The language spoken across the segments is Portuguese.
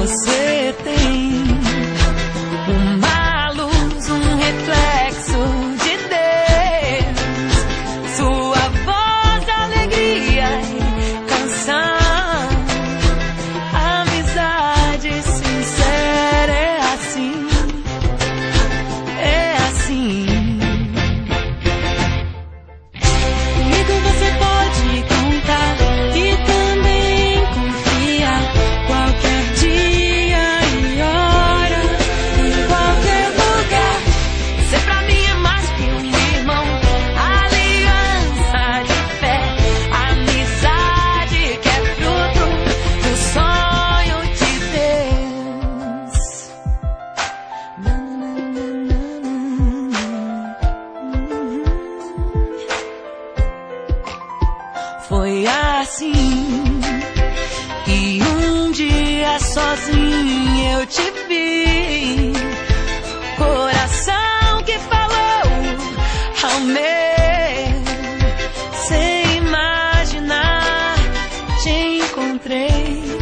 Você tem uma luz, um reflexo de Deus. Sua voz, alegria e canção. Amizade sincera é assim, é assim. Comigo você pode contar e também confiar. Qualquer dia e hora, em qualquer lugar. Você pra mim é mais que um irmão, aliança de fé, amizade que é fruto do sonho de Deus. Foi assim que um dia sozinho eu te vi. Coração que falou ao meu, sem imaginar, te encontrei.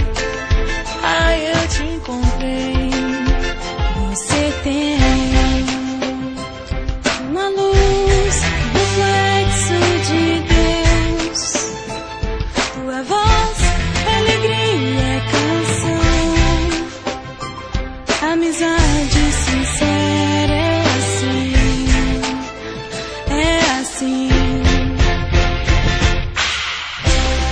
Ai, eu te encontrei. Você tem uma luz, reflexo de Deus. Tua voz, alegria, canção. Amizade sincera é assim, é assim.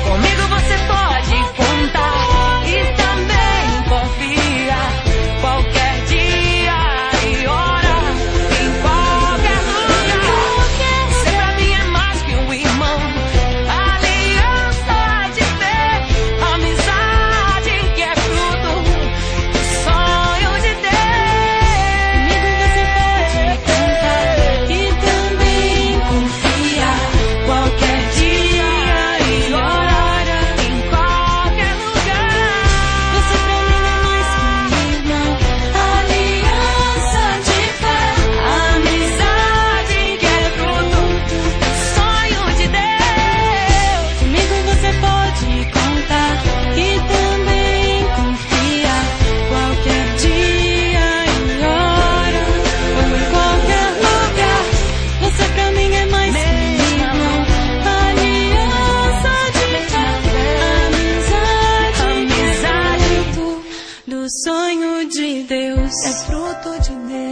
Comigo você pode contar e também confiar. Qualquer dia e hora, em qualquer lugar. Você pra mim é mais que um irmão, aliança de fé, amizade que é fruto do sonho de Deus. Comigo você pode contar e também confiar. Qualquer dia e hora, em qualquer lugar. Você pra mim é mais que um irmão, aliança de fé, amizade que é fruto do sonho de Deus. Comigo você pode contar e também confiar. Qualquer dia e hora, ou em qualquer lugar. Você pra mim é mais que um irmão, aliança de fé, amizade que é fruto do sonho de Deus. É fruto de Deus.